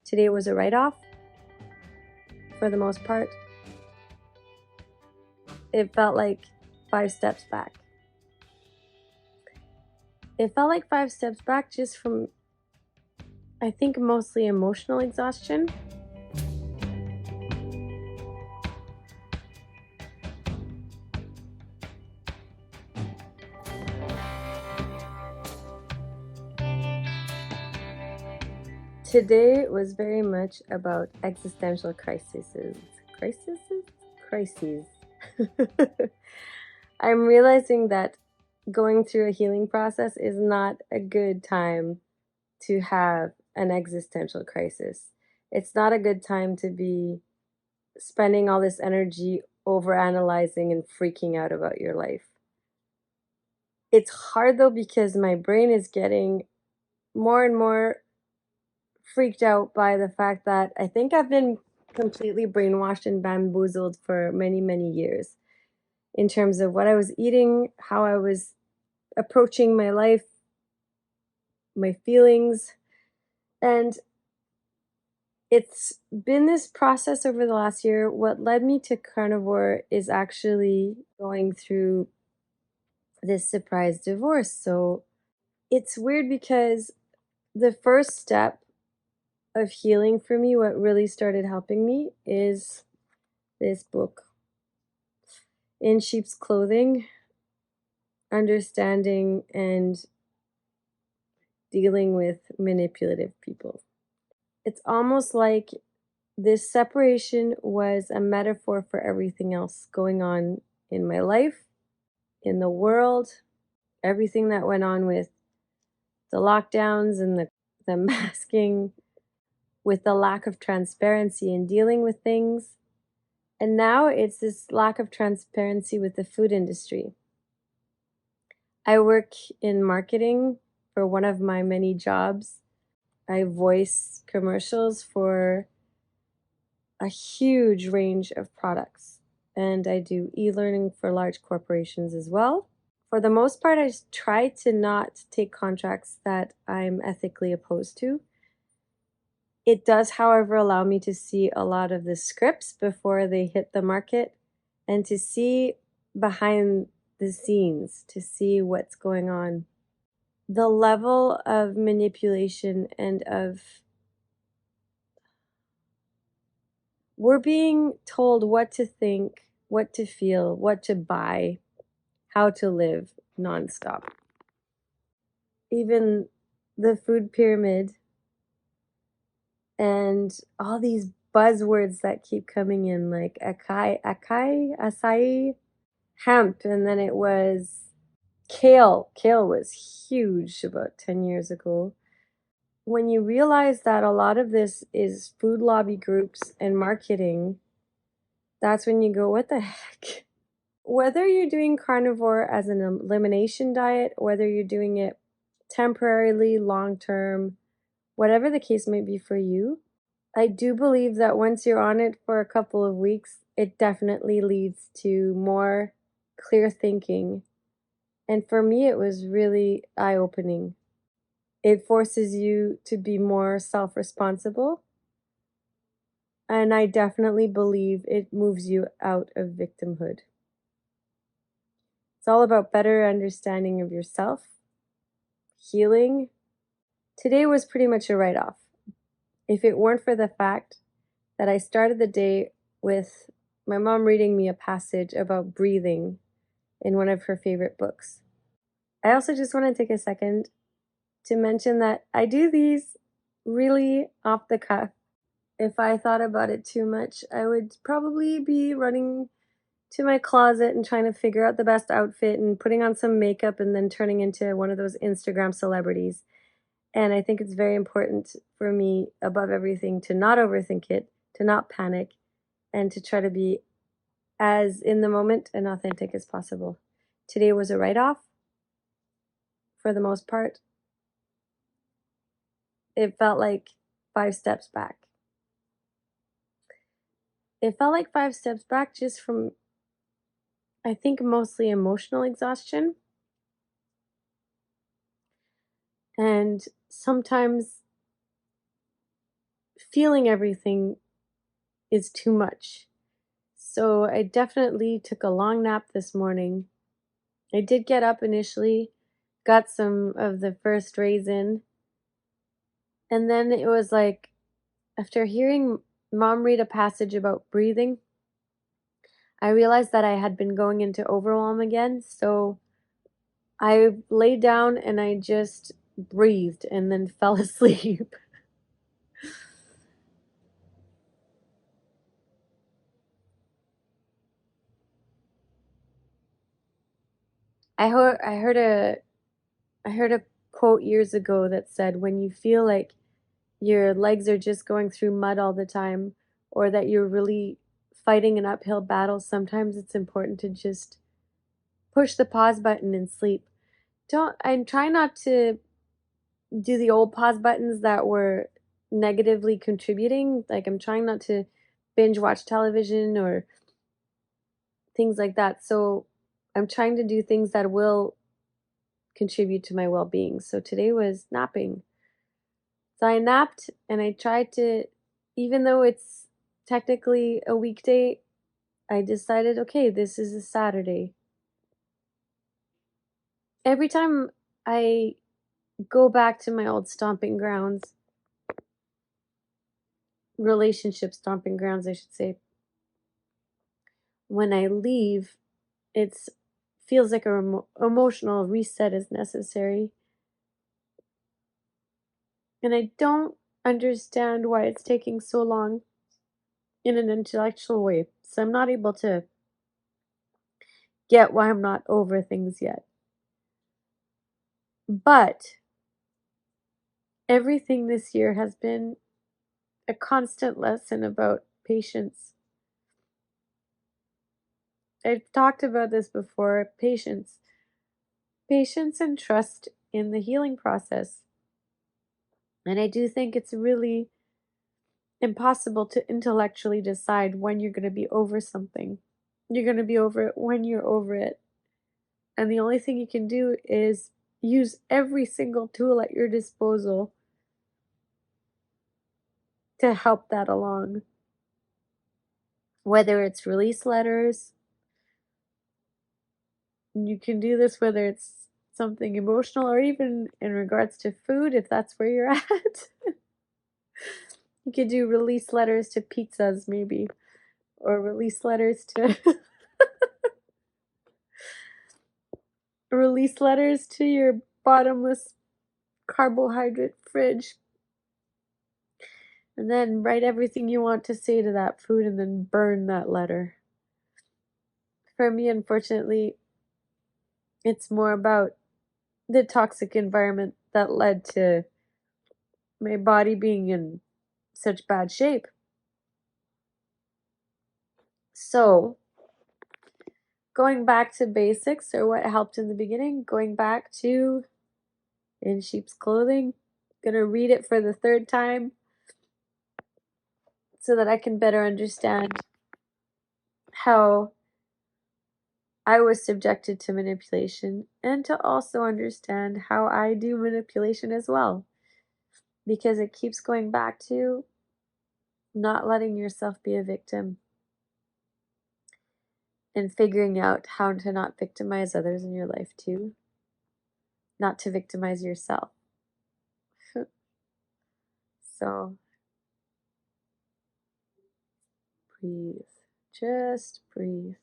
Today was a write-off for the most part. It felt like 5 steps back. It felt like 5 steps back just from, I think, mostly emotional exhaustion. Today was very much about existential crises. Crises? I'm realizing that going through a healing process is not a good time to have an existential crisis. It's not a good time to be spending all this energy over analyzing and freaking out about your life. It's hard though because my brain is getting more and more freaked out by the fact that I think I've been completely brainwashed and bamboozled for many, many years in terms of what I was eating, how I was approaching my life, my feelings. And it's been this process over the last year. What led me to carnivore is actually going through this surprise divorce. So it's weird because the first step of healing for me, what really started helping me, is this book, In Sheep's Clothing: Understanding and Dealing with Manipulative People. It's almost like this separation was a metaphor for everything else going on in my life, in the world, everything that went on with the lockdowns and the masking, with the lack of transparency in dealing with things. And now it's this lack of transparency with the food industry. I work in marketing for one of my many jobs. I voice commercials for a huge range of products, and I do e-learning for large corporations as well. For the most part, I try to not take contracts that I'm ethically opposed to. It does, however, allow me to see a lot of the scripts before they hit the market and to see behind the scenes, to see what's going on. The level of manipulation and of we're being told what to think, what to feel, what to buy, how to live nonstop. Even the food pyramid and all these buzzwords that keep coming in, like acai, hemp, and then it was kale. Kale was huge about 10 years ago. When you realize that a lot of this is food lobby groups and marketing, that's when you go, what the heck? Whether you're doing carnivore as an elimination diet, whether you're doing it temporarily, long term, whatever the case may be for you, I do believe that once you're on it for a couple of weeks, it definitely leads to more clear thinking. And for me, it was really eye-opening. It forces you to be more self-responsible. And I definitely believe it moves you out of victimhood. It's all about better understanding of yourself, healing. Today was pretty much a write-off. If it weren't for the fact that I started the day with my mom reading me a passage about breathing in one of her favorite books. I also just want to take a second to mention that I do these really off the cuff. If I thought about it too much, I would probably be running to my closet and trying to figure out the best outfit and putting on some makeup and then turning into one of those Instagram celebrities. And I think it's very important for me, above everything, to not overthink it, to not panic, and to try to be as in the moment and authentic as possible. Today was a write-off for the most part. It felt like 5 steps back. It felt like 5 steps back just from, I think, mostly emotional exhaustion. And sometimes feeling everything is too much. So I definitely took a long nap this morning. I did get up initially, got some of the first rays in, and then it was like after hearing mom read a passage about breathing, I realized that I had been going into overwhelm again. So I laid down and I just breathed and then fell asleep. I heard a quote years ago that said when you feel like your legs are just going through mud all the time or that you're really fighting an uphill battle, sometimes it's important to just push the pause button and sleep. Don't I'm trying not to do the old pause buttons that were negatively contributing. Like I'm trying not to binge watch television or things like that. So I'm trying to do things that will contribute to my well-being. So today was napping. So I napped and I tried to, even though it's technically a weekday, I decided, okay, this is a Saturday. Every time I go back to my old stomping grounds, relationship stomping grounds, I should say, when I leave, it's feels like a emotional reset is necessary. And I don't understand why it's taking so long in an intellectual way. So I'm not able to get why I'm not over things yet. But everything this year has been a constant lesson about patience. I've talked about this before, patience. Patience and trust in the healing process. And I do think it's really impossible to intellectually decide when you're going to be over something. You're going to be over it when you're over it. And the only thing you can do is use every single tool at your disposal to help that along. Whether it's release letters, you can do this whether it's something emotional or even in regards to food, if that's where you're at. You could do release letters to pizzas, maybe, or release letters to release letters to your bottomless carbohydrate fridge. And then write everything you want to say to that food and then burn that letter. For me, unfortunately, it's more about the toxic environment that led to my body being in such bad shape. So, going back to basics or what helped in the beginning, going back to In Sheep's Clothing, gonna read it for the third time so that I can better understand how I was subjected to manipulation and to also understand how I do manipulation as well. Because it keeps going back to not letting yourself be a victim and figuring out how to not victimize others in your life too, not to victimize yourself. So breathe, just breathe.